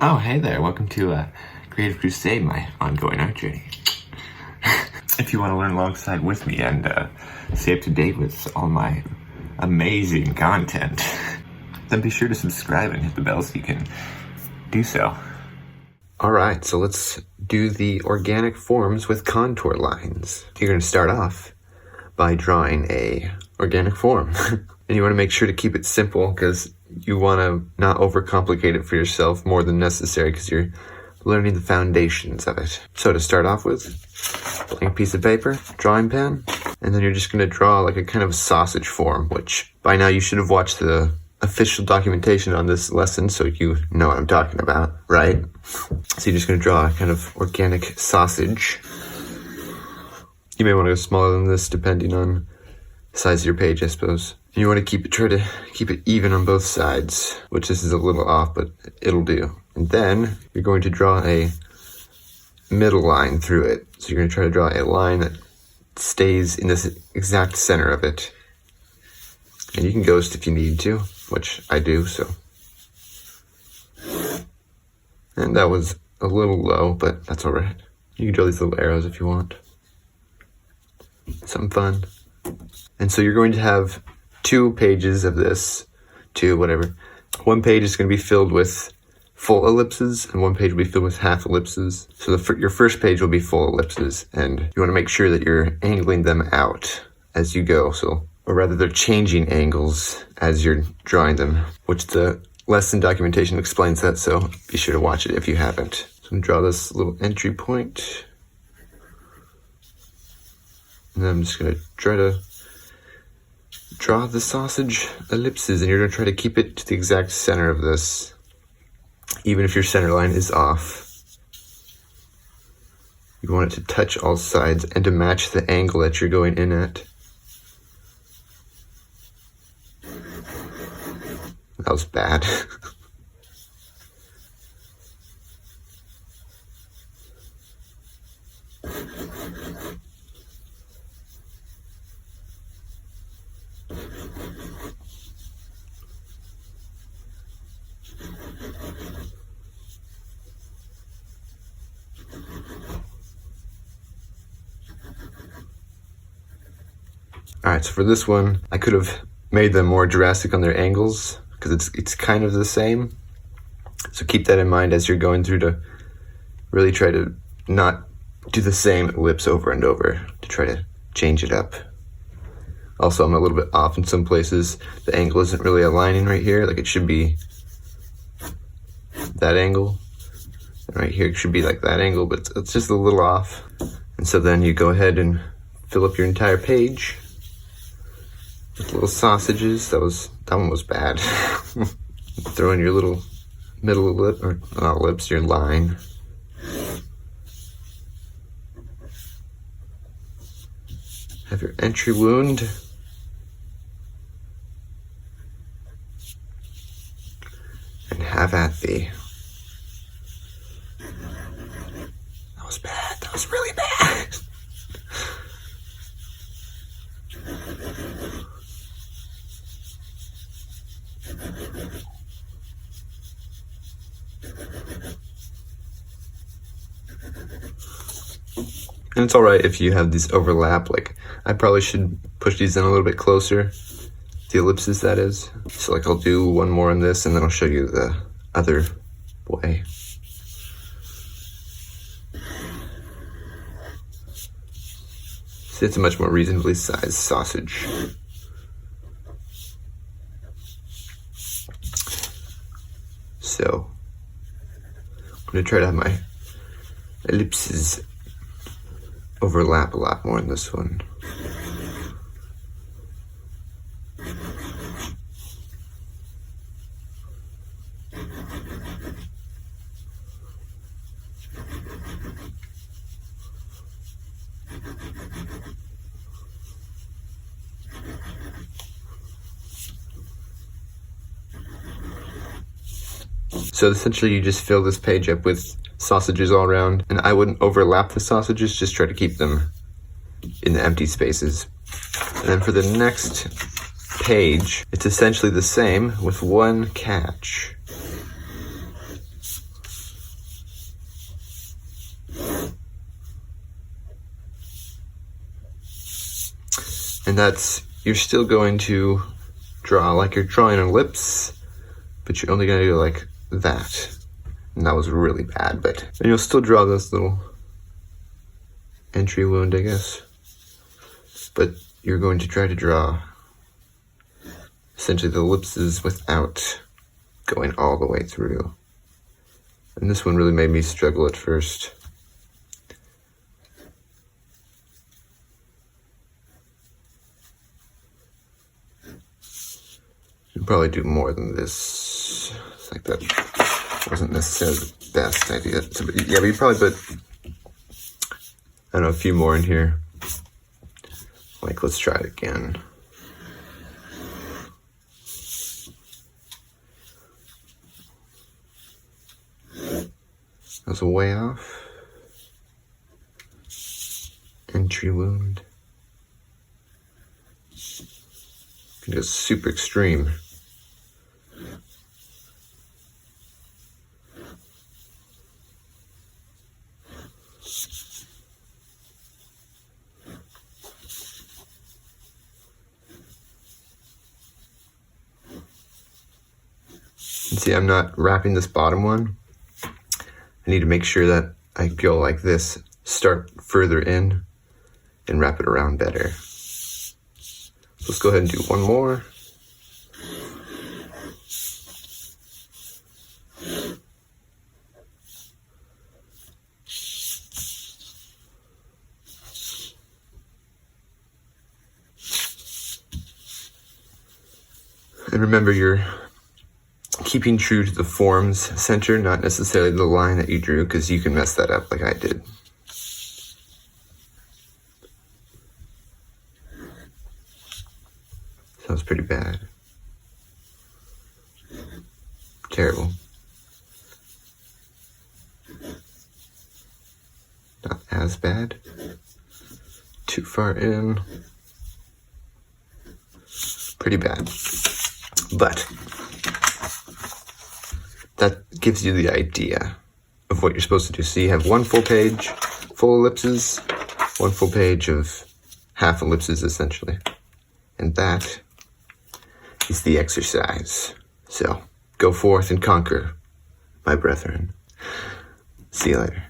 Oh, hey there. Welcome to Creative Crusade, my ongoing art journey. If you want to learn alongside with me and stay up to date with all my amazing content, then be sure to subscribe and hit the bell so you can do so. Alright, so let's do the organic forms with contour lines. You're going to start off by drawing a organic form. And you want to make sure to keep it simple because you want to not overcomplicate it for yourself more than necessary because you're learning the foundations of it. So to start off with, blank piece of paper, drawing pen, and then you're just going to draw like a kind of sausage form, which by now you should have watched the official documentation on this lesson so you know what I'm talking about, right? So you're just going to draw a kind of organic sausage. You may want to go smaller than this depending on the size of your page, I suppose. And you want to try to keep it even on both sides, which this is a little off, but it'll do. And then you're going to draw a middle line through it. So you're going to try to draw a line that stays in this exact center of it. And you can ghost if you need to, which I do, so. And that was a little low, but that's alright. You can draw these little arrows if you want. Something fun. And so you're going to have 2 pages of this, 2, whatever. One page is going to be filled with full ellipses, and one page will be filled with half ellipses. So your first page will be full ellipses, and you want to make sure that you're angling them out as you go. So, or rather, they're changing angles as you're drawing them, which the lesson documentation explains that, so be sure to watch it if you haven't. So I'm going to draw this little entry point. And then I'm just going to try to draw the sausage ellipses, and you're going to try to keep it to the exact center of this, even if your center line is off. You want it to touch all sides and to match the angle that you're going in at. That was bad. Alright, so for this one, I could have made them more drastic on their angles, because it's kind of the same. So keep that in mind as you're going through to really try to not do the same ellipse over and over, to try to change it up. Also, I'm a little bit off in some places. The angle isn't really aligning right here, like it should be that angle. And right here it should be like that angle, but it's just a little off. And so then you go ahead and fill up your entire page with little sausages. That one was bad. Throw in your little middle ellipse, or not ellipse, your line. Have your entry wound. And have at thee. That was bad. That was really bad. And it's alright if you have these overlap, like I probably should push these in a little bit closer, the ellipses that is. So like I'll do one more on this and then I'll show you the other way. See, it's a much more reasonably sized sausage. So I'm going to try to have my ellipses overlap a lot more in this one. So essentially you just fill this page up with sausages all around, and I wouldn't overlap the sausages, just try to keep them in the empty spaces. And then for the next page, it's essentially the same with one catch. And you're still going to draw like you're drawing an ellipse, but you're only gonna do like that. And that was really bad, and you'll still draw this little entry wound, I guess. But you're going to try to draw essentially the ellipses without going all the way through. And this one really made me struggle at first. You'd probably do more than this. It's like that wasn't necessarily the best idea. Yeah, but you probably put, I don't know, a few more in here. Like, let's try it again. That was way off. Entry wound. It is super extreme. And see, I'm not wrapping this bottom one. I need to make sure that I go like this, start further in, and wrap it around better. So let's go ahead and do one more. And remember, you're keeping true to the form's center, not necessarily the line that you drew, because you can mess that up like I did. Sounds pretty bad. Terrible. Not as bad. Too far in. Pretty bad. But that gives you the idea of what you're supposed to do. So you have one full page, full ellipses, one full page of half ellipses, essentially. And that is the exercise. So go forth and conquer, my brethren. See you later.